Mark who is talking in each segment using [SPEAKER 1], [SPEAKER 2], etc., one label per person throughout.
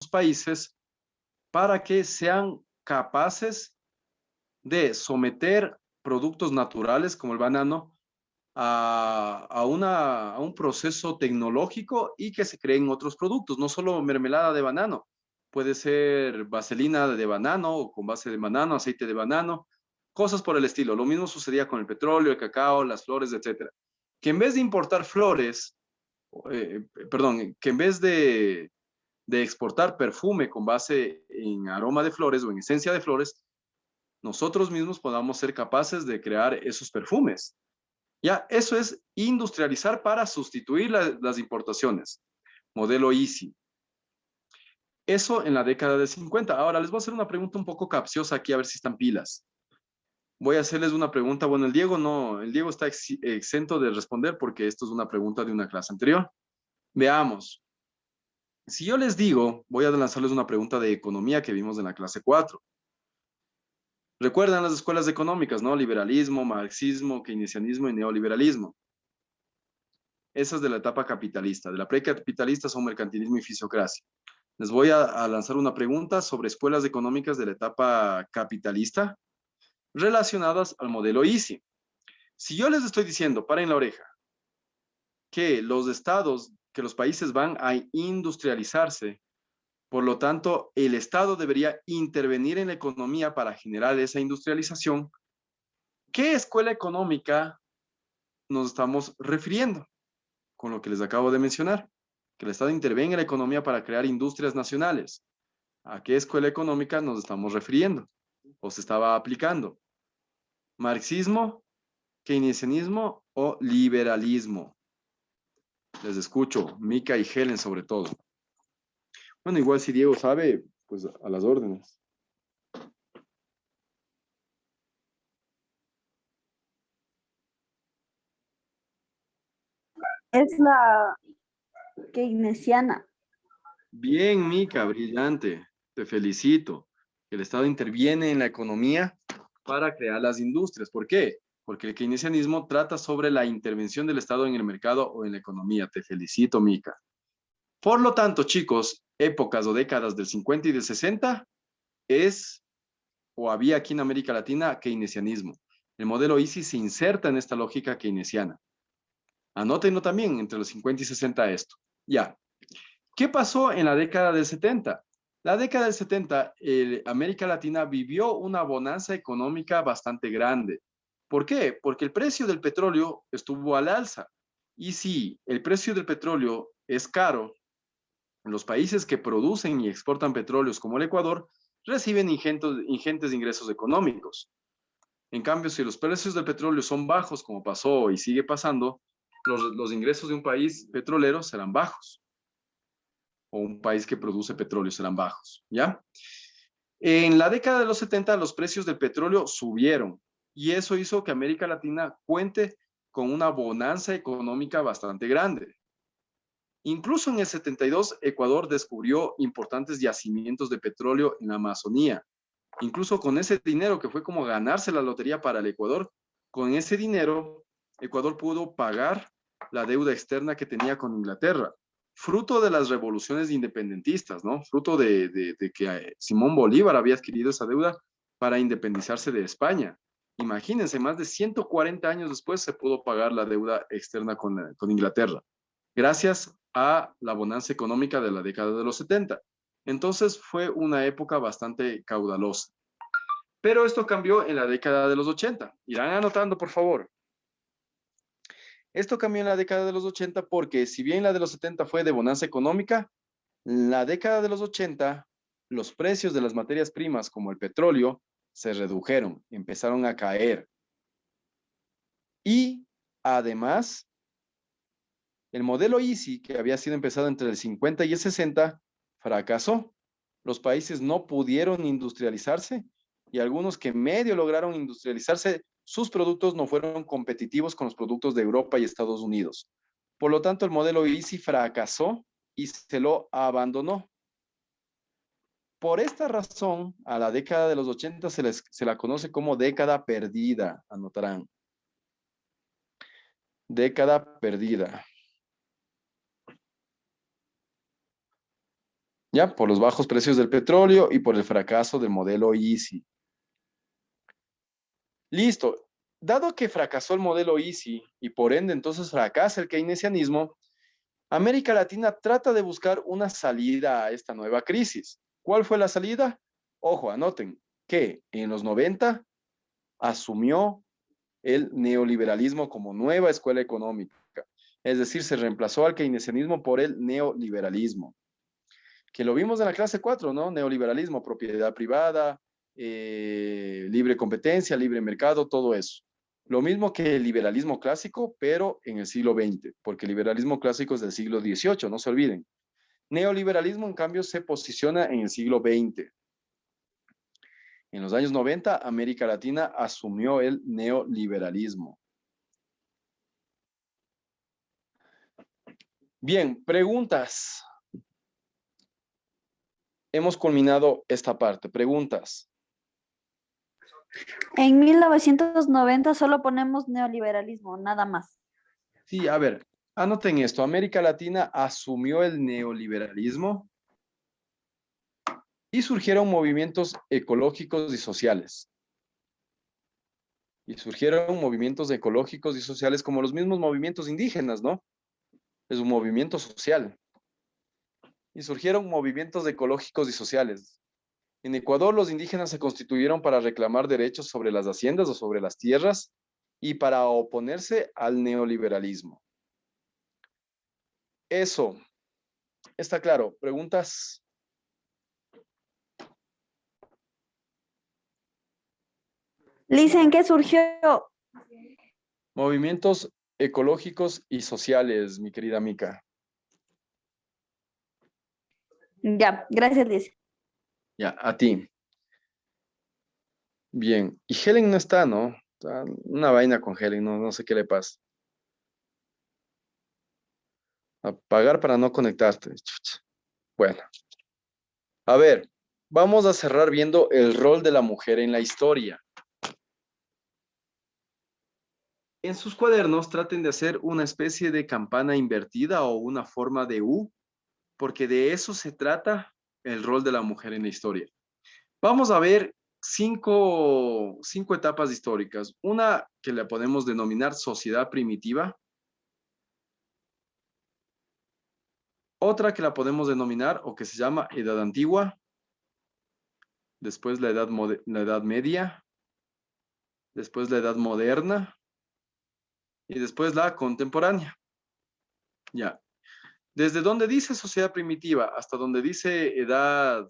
[SPEAKER 1] países para que sean capaces de someter productos naturales como el banano a un proceso tecnológico y que se creen otros productos, no solo mermelada de banano, puede ser vaselina de banano o con base de banano, aceite de banano, cosas por el estilo. Lo mismo sucedía con el petróleo, el cacao, las flores, etcétera. Que en vez de importar flores, perdón, que en vez de exportar perfume con base en aroma de flores o en esencia de flores, nosotros mismos podamos ser capaces de crear esos perfumes. Ya, eso es industrializar para sustituir las importaciones. Modelo Easy. Eso en la década de 50. Ahora les voy a hacer una pregunta un poco capciosa aquí a ver si están pilas. Voy a hacerles una pregunta. Bueno, el Diego no, el Diego está exento de responder porque esto es una pregunta de una clase anterior. Veamos. Si yo les digo, voy a lanzarles una pregunta de economía que vimos en la clase 4. Recuerdan las escuelas económicas, ¿no? Liberalismo, marxismo, keynesianismo y neoliberalismo. Esas de la etapa capitalista. De la precapitalista son mercantilismo y fisiocracia. Les voy a lanzar una pregunta sobre escuelas económicas de la etapa capitalista relacionadas al modelo Easy. Si yo les estoy diciendo, paren la oreja, que los estados, que los países van a industrializarse, por lo tanto, el Estado debería intervenir en la economía para generar esa industrialización, ¿qué escuela económica nos estamos refiriendo con lo que les acabo de mencionar? Que el Estado intervenga en la economía para crear industrias nacionales. ¿A qué escuela económica nos estamos refiriendo o se estaba aplicando? ¿Marxismo, keynesianismo o liberalismo? Les escucho, Mica y Helen sobre todo. Bueno, igual si Diego sabe, pues a las órdenes.
[SPEAKER 2] Es la keynesiana.
[SPEAKER 1] Bien, Mica, brillante. Te felicito. El Estado interviene en la economía para crear las industrias. ¿Por qué? Porque el keynesianismo trata sobre la intervención del Estado en el mercado o en la economía. Te felicito, Mica. Por lo tanto, chicos, épocas o décadas del 50 y del 60 es o había aquí en América Latina keynesianismo. El modelo Easy se inserta en esta lógica keynesiana. Anótenlo también entre los 50 y 60 esto. Ya. ¿Qué pasó en la década del 70? La década del 70, América Latina vivió una bonanza económica bastante grande. ¿Por qué? Porque el precio del petróleo estuvo al alza. Y si el precio del petróleo es caro, los países que producen y exportan petróleos como el Ecuador reciben ingentes ingresos económicos. En cambio, si los precios del petróleo son bajos, como pasó y sigue pasando, los ingresos de un país petrolero serán bajos, o un país que produce petróleo serán bajos, ¿ya? En la década de los 70 los precios del petróleo subieron y eso hizo que América Latina cuente con una bonanza económica bastante grande. Incluso en el 72, Ecuador descubrió importantes yacimientos de petróleo en la Amazonía. Incluso con ese dinero, que fue como ganarse la lotería para el Ecuador, con ese dinero, Ecuador pudo pagar la deuda externa que tenía con Inglaterra, fruto de las revoluciones independentistas, ¿no? Fruto de que Simón Bolívar había adquirido esa deuda para independizarse de España. Imagínense, más de 140 años después se pudo pagar la deuda externa con Inglaterra, gracias a la bonanza económica de la década de los 70. Entonces fue una época bastante caudalosa. Pero esto cambió en la década de los 80. Irán anotando, por favor. Esto cambió en la década de los 80 porque si bien la de los 70 fue de bonanza económica, la década de los 80, los precios de las materias primas como el petróleo se redujeron, empezaron a caer. Y además, el modelo Easy, que había sido empezado entre el 50 y el 60, fracasó. Los países no pudieron industrializarse y algunos que medio lograron industrializarse, sus productos no fueron competitivos con los productos de Europa y Estados Unidos. Por lo tanto, el modelo Easy fracasó y se lo abandonó. Por esta razón, a la década de los 80 se la conoce como década perdida, anotarán. Década perdida. ¿ya? Por los bajos precios del petróleo y por el fracaso del modelo Easy. Listo. Dado que fracasó el modelo Easy y por ende entonces fracasa el keynesianismo, América Latina trata de buscar una salida a esta nueva crisis. ¿Cuál fue la salida? Ojo, anoten que en los 90 asumió el neoliberalismo como nueva escuela económica. Es decir, se reemplazó al keynesianismo por el neoliberalismo, que lo vimos en la clase 4, ¿no? Neoliberalismo, propiedad privada, libre competencia, libre mercado, todo eso. Lo mismo que el liberalismo clásico, pero en el siglo XX, porque el liberalismo clásico es del siglo XVIII, no se olviden. Neoliberalismo, en cambio, se posiciona en el siglo XX. En los años 90, América Latina asumió el neoliberalismo. Bien, preguntas. Hemos culminado esta parte. Preguntas.
[SPEAKER 2] En 1990 solo ponemos neoliberalismo, nada más.
[SPEAKER 1] Sí, a ver, anoten esto. América Latina asumió el neoliberalismo y surgieron movimientos ecológicos y sociales. Y surgieron movimientos ecológicos y sociales como los mismos movimientos indígenas, ¿no? Es un movimiento social. Y surgieron movimientos ecológicos y sociales. En Ecuador, los indígenas se constituyeron para reclamar derechos sobre las haciendas o sobre las tierras y para oponerse al neoliberalismo. Eso está claro. ¿Preguntas?
[SPEAKER 2] Lice, ¿en qué surgió?
[SPEAKER 1] Movimientos ecológicos y sociales, mi querida Mica.
[SPEAKER 2] Ya, gracias, Lice.
[SPEAKER 1] Ya, a ti. Bien. Y Helen no está, ¿no? Está una vaina con Helen, no sé qué le pasa. Apagar para no conectarte. Chucha. Bueno, a ver, vamos a cerrar viendo el rol de la mujer en la historia. En sus cuadernos traten de hacer una especie de campana invertida o una forma de U, porque de eso se trata el rol de la mujer en la historia. Vamos a ver cinco etapas históricas. Una que la podemos denominar sociedad primitiva. Otra que la podemos denominar o que se llama edad antigua. Después la edad media. Después la edad moderna. Y después la contemporánea. Ya. Desde donde dice sociedad primitiva hasta donde dice edad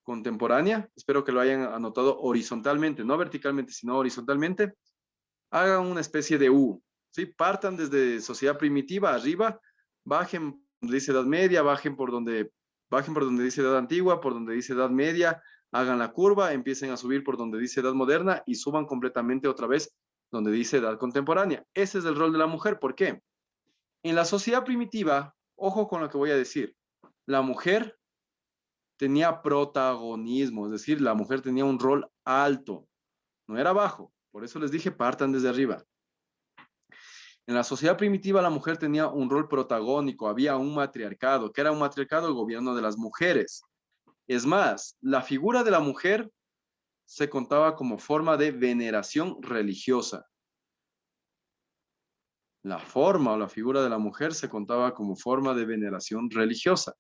[SPEAKER 1] contemporánea, espero que lo hayan anotado horizontalmente, no verticalmente, sino horizontalmente, hagan una especie de U, ¿sí? Partan desde sociedad primitiva arriba, bajen donde dice edad media, bajen por donde dice edad antigua, por donde dice edad media, hagan la curva, empiecen a subir por donde dice edad moderna y suban completamente otra vez donde dice edad contemporánea. Ese es el rol de la mujer. ¿Por qué? En la sociedad primitiva, ojo con lo que voy a decir, la mujer tenía protagonismo, es decir, la mujer tenía un rol alto, no era bajo. Por eso les dije, partan desde arriba. En la sociedad primitiva la mujer tenía un rol protagónico, había un matriarcado. ¿Qué era un matriarcado? El gobierno de las mujeres. Es más, la figura de la mujer se contaba como forma de veneración religiosa. La forma o la figura de la mujer se contaba como forma de veneración religiosa.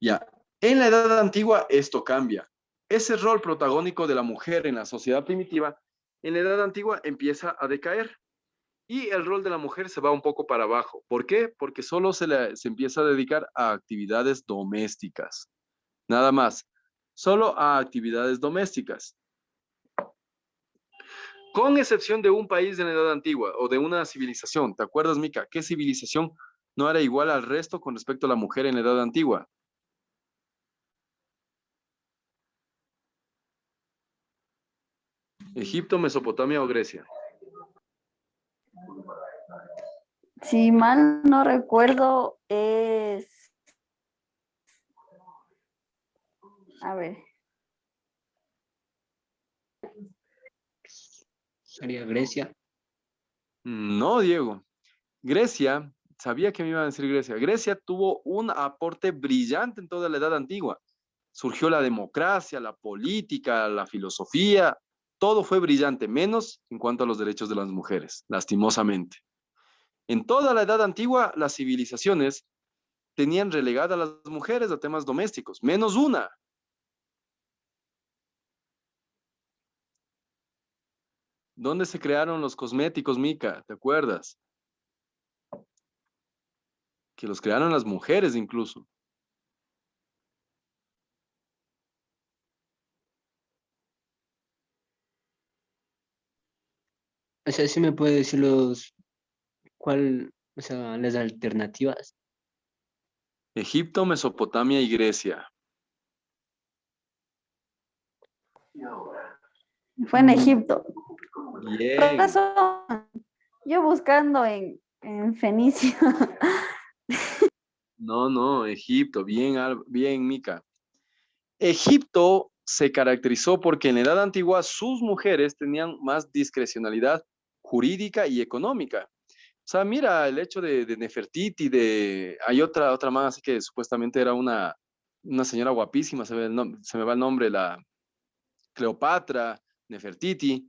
[SPEAKER 1] Ya, en la edad antigua esto cambia. Ese rol protagónico de la mujer en la sociedad primitiva, en la edad antigua empieza a decaer y el rol de la mujer se va un poco para abajo. ¿Por qué? Porque solo se empieza a dedicar a actividades domésticas. Nada más, solo a actividades domésticas. Con excepción de un país de la edad antigua o de una civilización. ¿Te acuerdas, Mica? ¿Qué civilización no era igual al resto con respecto a la mujer en la edad antigua? Egipto, Mesopotamia o Grecia.
[SPEAKER 2] Si mal no recuerdo, es... A ver.
[SPEAKER 3] Sería Grecia.
[SPEAKER 1] No, Diego. Grecia Sabía que me iban a decir Grecia. Grecia tuvo un aporte brillante en toda la Edad Antigua. Surgió la democracia, la política, la filosofía. Todo fue brillante, menos en cuanto a los derechos de las mujeres, lastimosamente. En toda la Edad Antigua, las civilizaciones tenían relegadas a las mujeres a temas domésticos, menos una. ¿Dónde se crearon los cosméticos, Mica? ¿Te acuerdas? Que los crearon las mujeres incluso.
[SPEAKER 3] O sea, sí me puede decir o sea, las alternativas.
[SPEAKER 1] Egipto, Mesopotamia y Grecia.
[SPEAKER 2] Fue en Egipto. Por
[SPEAKER 1] Bien.
[SPEAKER 2] eso, yo buscando en Fenicia.
[SPEAKER 1] No, Egipto. Bien, bien, Mica. Egipto se caracterizó porque en la Edad Antigua sus mujeres tenían más discrecionalidad jurídica y económica. O sea, mira el hecho de Nefertiti, hay otra más así que supuestamente era una señora guapísima, se me va el nombre, la Cleopatra, Nefertiti.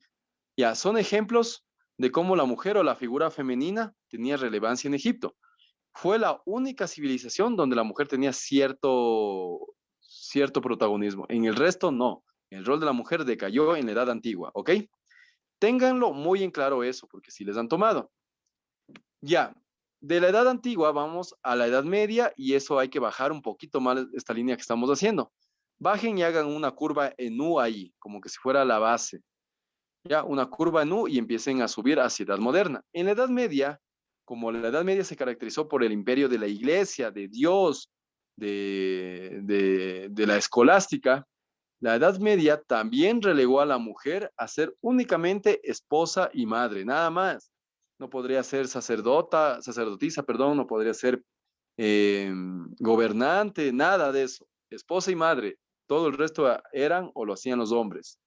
[SPEAKER 1] Ya, son ejemplos de cómo la mujer o la figura femenina tenía relevancia en Egipto. Fue la única civilización donde la mujer tenía cierto protagonismo. En el resto, no. El rol de la mujer decayó en la Edad Antigua, ¿ok? Ténganlo muy en claro eso, porque si les han tomado. Ya, de la Edad Antigua vamos a la Edad Media y eso hay que bajar un poquito más esta línea que estamos haciendo. Bajen y hagan una curva en U ahí, como que si fuera la base. Ya, una curva en U y empiecen a subir hacia Edad Moderna. En la Edad Media, como la Edad Media se caracterizó por el imperio de la Iglesia, de Dios, de la escolástica, la Edad Media también relegó a la mujer a ser únicamente esposa y madre, nada más. No podría ser sacerdotisa, perdón, no podría ser gobernante, nada de eso. Esposa y madre, todo el resto eran o lo hacían los hombres.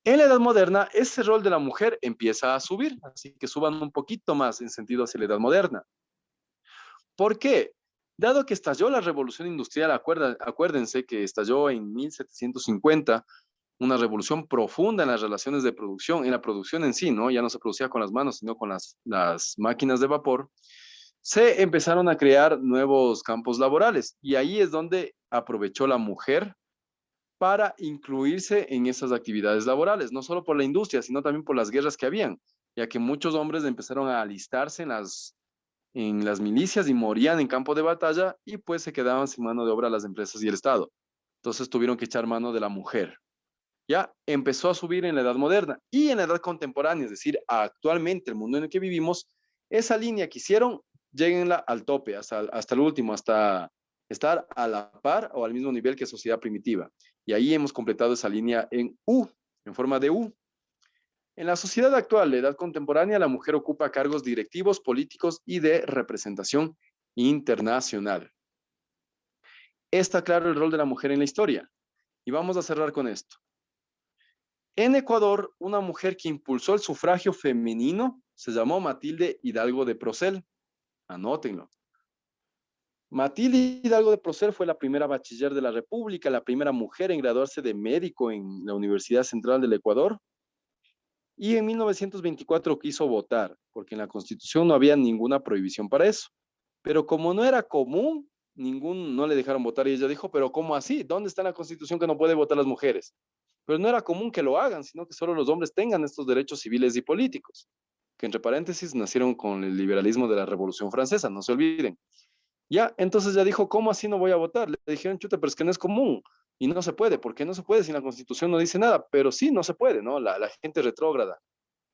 [SPEAKER 1] En la Edad Moderna, ese rol de la mujer empieza a subir, así que suban un poquito más en sentido hacia la Edad Moderna. ¿Por qué? Dado que estalló la revolución industrial, acuérdense que estalló en 1750, una revolución profunda en las relaciones de producción, en la producción en sí, ¿no? Ya no se producía con las manos, sino con las máquinas de vapor. Se empezaron a crear nuevos campos laborales y ahí es donde aprovechó la mujer para incluirse en esas actividades laborales, no solo por la industria, sino también por las guerras que habían, ya que muchos hombres empezaron a alistarse en las milicias y morían en campo de batalla y pues se quedaban sin mano de obra las empresas y el Estado. Entonces tuvieron que echar mano de la mujer. Ya empezó a subir en la edad moderna y en la edad contemporánea, es decir, actualmente el mundo en el que vivimos, esa línea que hicieron, lleguenla al tope, hasta el último, hasta estar a la par o al mismo nivel que sociedad primitiva. Y ahí hemos completado esa línea en U, en forma de U. En la sociedad actual, la edad contemporánea, la mujer ocupa cargos directivos, políticos y de representación internacional. Está claro el rol de la mujer en la historia. Y vamos a cerrar con esto. En Ecuador, una mujer que impulsó el sufragio femenino se llamó Matilde Hidalgo de Procel. Anótenlo. Matilde Hidalgo de Procel fue la primera bachiller de la República, la primera mujer en graduarse de médico en la Universidad Central del Ecuador. Y en 1924 quiso votar, porque en la Constitución no había ninguna prohibición para eso. Pero como no era común, no le dejaron votar y ella dijo, pero ¿cómo así? ¿Dónde está la Constitución que no puede votar las mujeres? Pero no era común que lo hagan, sino que solo los hombres tengan estos derechos civiles y políticos, que entre paréntesis nacieron con el liberalismo de la Revolución Francesa, no se olviden. Ya, entonces ya dijo, ¿cómo así no voy a votar? Le dijeron, chuta, pero es que no es común y no se puede. ¿Por qué no se puede si la Constitución no dice nada? Pero sí, no se puede, ¿no? La gente retrógrada.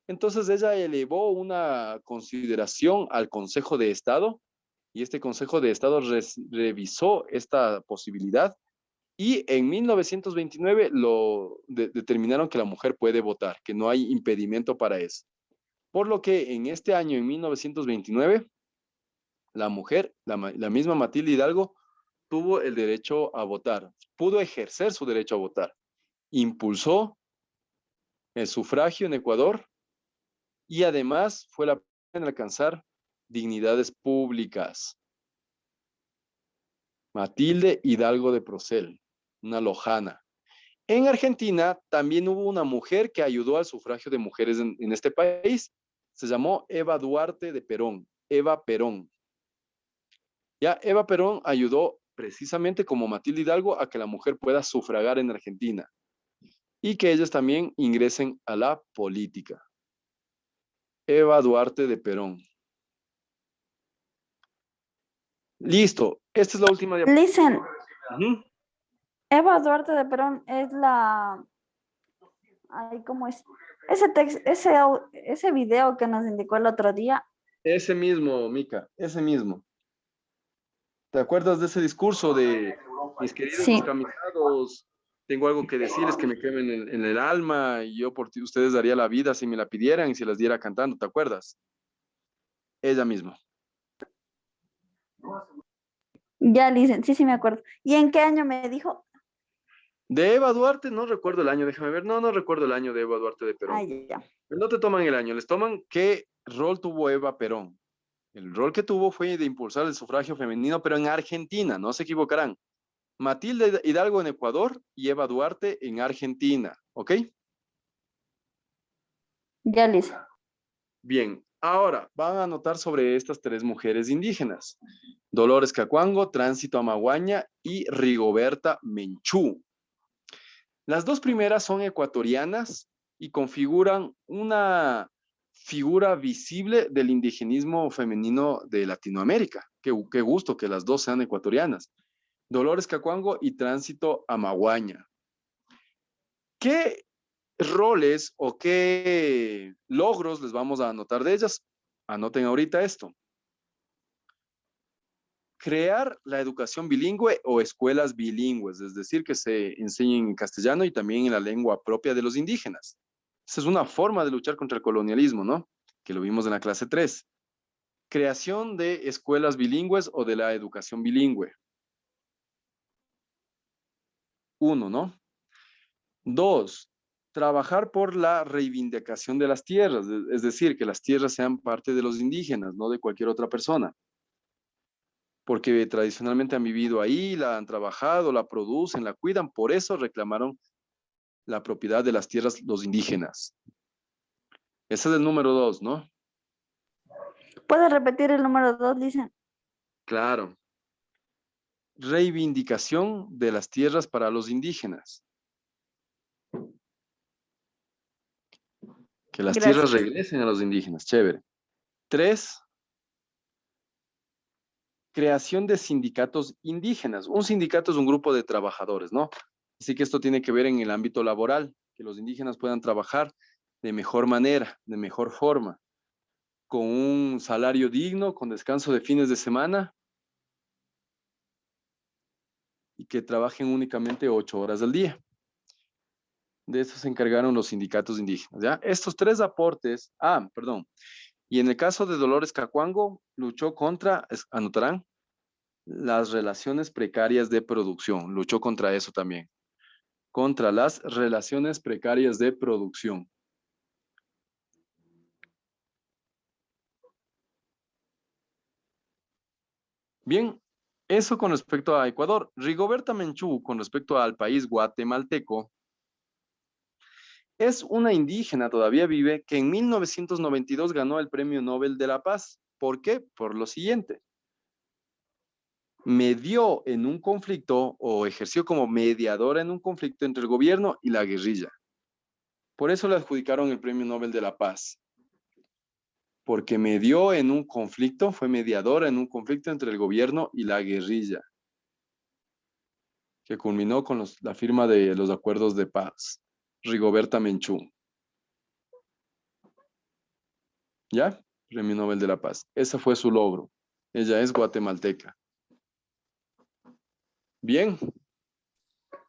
[SPEAKER 1] Entonces ella elevó una consideración al Consejo de Estado y este Consejo de Estado revisó esta posibilidad y en 1929 determinaron que la mujer puede votar, que no hay impedimento para eso. Por lo que en este año, en 1929, la mujer, la misma Matilde Hidalgo, tuvo el derecho a votar, pudo ejercer su derecho a votar, impulsó el sufragio en Ecuador y además fue la primera en alcanzar dignidades públicas. Matilde Hidalgo de Procel, una lojana. En Argentina también hubo una mujer que ayudó al sufragio de mujeres en este país. Se llamó Eva Duarte de Perón, Eva Perón. Ya Eva Perón ayudó precisamente como Matilde Hidalgo a que la mujer pueda sufragar en Argentina y que ellas también ingresen a la política. Eva Duarte de Perón. Listo, esta es la última diapositiva.
[SPEAKER 2] Listen,
[SPEAKER 1] Ujú.
[SPEAKER 2] Eva Duarte de Perón es la... Ay, ¿cómo es? Ese video que nos indicó el otro día.
[SPEAKER 1] Ese mismo, Mica, ese mismo. ¿Te acuerdas de ese discurso de mis queridos
[SPEAKER 2] Sí,
[SPEAKER 1] descamisados? Tengo algo que decirles que me quemen en el alma y yo por ti, ustedes daría la vida si me la pidieran y si las diera cantando, ¿te acuerdas? Ella misma.
[SPEAKER 2] ya dicen, sí, sí me acuerdo. ¿Y en qué año me dijo?
[SPEAKER 1] De Eva Duarte, no recuerdo el año, déjame ver. No recuerdo el año de Eva Duarte de Perón.
[SPEAKER 2] Ay, ya.
[SPEAKER 1] No te toman el año, les toman qué rol tuvo Eva Perón. El rol que tuvo fue de impulsar el sufragio femenino, pero en Argentina, no se equivocarán. Matilde Hidalgo en Ecuador y Eva Duarte en Argentina, ¿ok?
[SPEAKER 2] Ya, Liz.
[SPEAKER 1] Bien, ahora van a anotar sobre estas tres mujeres indígenas. Dolores Cacuango, Tránsito Amaguaña y Rigoberta Menchú. Las dos primeras son ecuatorianas y configuran una figura visible del indigenismo femenino de Latinoamérica. Qué gusto que las dos sean ecuatorianas. Dolores Cacuango y Tránsito Amaguaña. ¿Qué roles o qué logros les vamos a anotar de ellas? Anoten ahorita esto. Crear la educación bilingüe o escuelas bilingües, es decir, que se enseñen en castellano y también en la lengua propia de los indígenas. Esa es una forma de luchar contra el colonialismo, ¿no? Que lo vimos en la clase 3. Creación de escuelas bilingües o de la educación bilingüe. 1, ¿no? 2, trabajar por la reivindicación de las tierras, es decir, que las tierras sean parte de los indígenas, no de cualquier otra persona. Porque tradicionalmente han vivido ahí, la han trabajado, la producen, la cuidan, por eso reclamaron la propiedad de las tierras los indígenas. Ese es el número 2, ¿no?
[SPEAKER 2] ¿Puedes repetir el número 2, dicen?
[SPEAKER 1] Claro. Reivindicación de las tierras para los indígenas. Que las tierras
[SPEAKER 2] Gracias.
[SPEAKER 1] regresen a los indígenas, chévere. 3, creación de sindicatos indígenas. Un sindicato es un grupo de trabajadores, ¿no? Así que esto tiene que ver en el ámbito laboral, que los indígenas puedan trabajar de mejor manera, de mejor forma, con un salario digno, con descanso de fines de semana y que trabajen únicamente 8 horas al día. De eso se encargaron los sindicatos indígenas, ¿ya? Estos tres aportes, y en el caso de Dolores Cacuango, luchó contra, anotarán, las relaciones precarias de producción, luchó contra eso también, contra las relaciones precarias de producción. Bien, eso con respecto a Ecuador. Rigoberta Menchú, con respecto al país guatemalteco, es una indígena, todavía vive, que en 1992 ganó el Premio Nobel de la Paz. ¿Por qué? Por lo siguiente. Medió en un conflicto o ejerció como mediadora en un conflicto entre el gobierno y la guerrilla. Por eso le adjudicaron el Premio Nobel de la Paz. Porque medió en un conflicto, fue mediadora en un conflicto entre el gobierno y la guerrilla, que culminó con la firma de los acuerdos de paz. Rigoberta Menchú. ¿Ya? Premio Nobel de la Paz. Ese fue su logro. Ella es guatemalteca. Bien.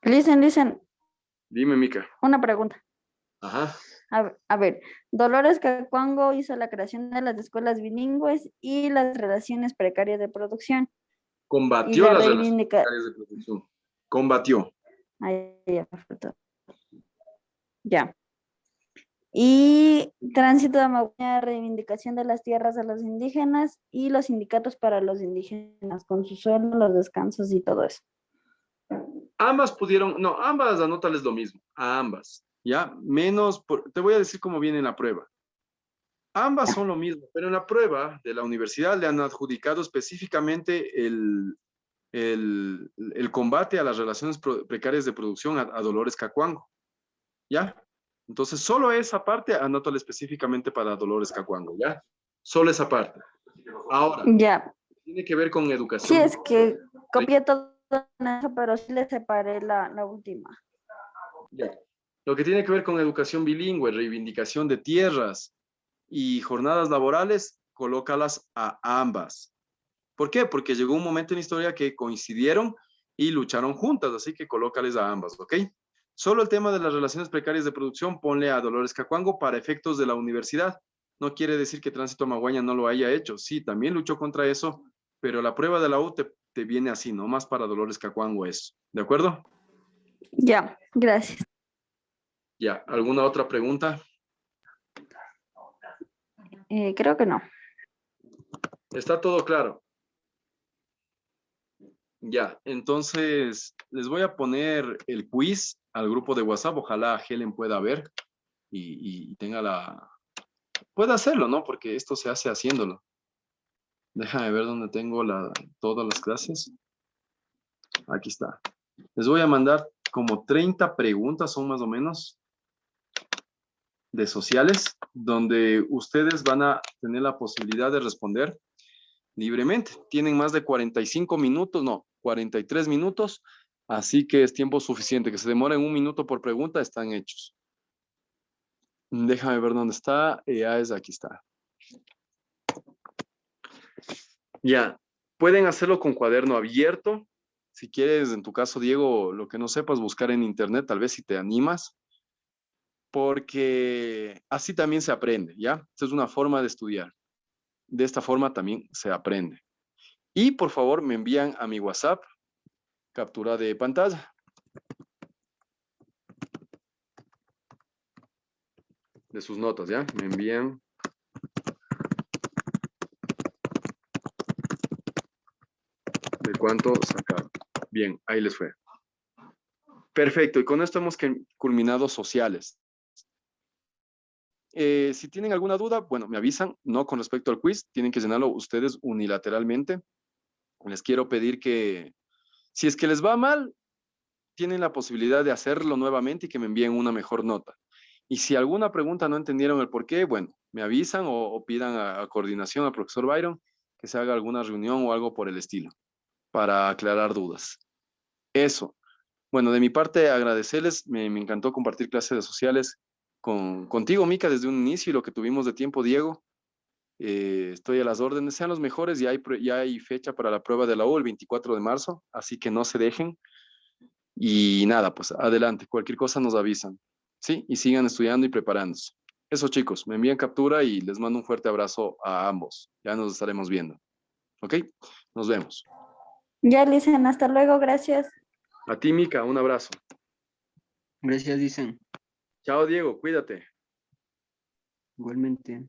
[SPEAKER 2] Listen,
[SPEAKER 1] Dime, Mica.
[SPEAKER 2] una pregunta.
[SPEAKER 1] Ajá.
[SPEAKER 2] A ver, Dolores Cacuango hizo la creación de las escuelas bilingües y las relaciones precarias de producción. Y
[SPEAKER 1] Combatió
[SPEAKER 2] la
[SPEAKER 1] las relaciones
[SPEAKER 2] reivindica...
[SPEAKER 1] precarias de producción. Combatió.
[SPEAKER 2] Ahí ya, faltó. Ya. Y tránsito de Maguaña, reivindicación de las tierras a los indígenas y los sindicatos para los indígenas, con su sueldo, los descansos y todo eso.
[SPEAKER 1] Ambas pudieron, no, ambas anótales lo mismo, a ambas, ¿ya? Menos, te voy a decir cómo viene en la prueba. Ambas son lo mismo, pero en la prueba de la universidad le han adjudicado específicamente el combate a las relaciones precarias de producción a Dolores Cacuango, ¿ya? Entonces, solo esa parte anótale específicamente para Dolores Cacuango, ¿ya? Solo esa parte. Ahora,
[SPEAKER 2] Ya,
[SPEAKER 1] tiene que ver con
[SPEAKER 2] sí,
[SPEAKER 1] educación.
[SPEAKER 2] es que copié todo en eso, pero sí le separé la última.
[SPEAKER 1] Ya. Lo que tiene que ver con educación bilingüe, reivindicación de tierras y jornadas laborales, colócalas a ambas. ¿Por qué? Porque llegó un momento en la historia que coincidieron y lucharon juntas, así que colócales a ambas, ¿ok? Solo el tema de las relaciones precarias de producción, ponle a Dolores Cacuango para efectos de la universidad. No quiere decir que Tránsito Maguaña no lo haya hecho. Sí, también luchó contra eso, pero la prueba de la U te viene así, no más para Dolores Cacuango eso. ¿De acuerdo?
[SPEAKER 2] Ya, gracias.
[SPEAKER 1] Ya, ¿alguna otra pregunta?
[SPEAKER 2] Creo que no.
[SPEAKER 1] ¿Está todo claro? Ya, entonces les voy a poner el quiz al grupo de WhatsApp. Ojalá Helen pueda ver y tenga pueda hacerlo, ¿no? Porque esto se hace haciéndolo. Déjame ver dónde tengo todas las clases. Aquí está. Les voy a mandar como 30 preguntas, son más o menos, de sociales, donde ustedes van a tener la posibilidad de responder libremente. Tienen más de 45 minutos, no, 43 minutos, así que es tiempo suficiente. Que se demoren un minuto por pregunta, están hechos. Déjame ver dónde está. Aquí está. Ya, pueden hacerlo con cuaderno abierto. Si quieres, en tu caso, Diego, lo que no sepas, buscar en internet, tal vez si te animas, porque así también se aprende, ¿ya? Esta es una forma de estudiar. De esta forma también se aprende. Y por favor, me envían a mi WhatsApp captura de pantalla. De sus notas, ¿ya? Me envían. ¿De cuánto sacaron? Bien, ahí les fue. Perfecto, y con esto hemos culminado sociales. Si tienen alguna duda, bueno, me avisan, no con respecto al quiz, tienen que llenarlo ustedes unilateralmente. Les quiero pedir que, si es que les va mal, tienen la posibilidad de hacerlo nuevamente y que me envíen una mejor nota. Y si alguna pregunta no entendieron el por qué, bueno, me avisan o pidan a coordinación al profesor Byron que se haga alguna reunión o algo por el estilo para aclarar dudas. Eso. Bueno, de mi parte, agradecerles. Me encantó compartir clases de sociales contigo, Mica, desde un inicio y lo que tuvimos de tiempo, Diego. Estoy a las órdenes. Sean los mejores. Ya hay fecha para la prueba de la U el 24 de marzo, así que no se dejen. Y nada, pues adelante. Cualquier cosa nos avisan. ¿Sí? Y sigan estudiando y preparándose. Eso, chicos. Me envían captura y les mando un fuerte abrazo a ambos. Ya nos estaremos viendo. ¿Ok? Nos vemos.
[SPEAKER 2] Ya, Licen, hasta luego, gracias.
[SPEAKER 1] A ti, Mica, un abrazo.
[SPEAKER 3] Gracias, dicen.
[SPEAKER 1] Chao, Diego. Cuídate.
[SPEAKER 3] Igualmente.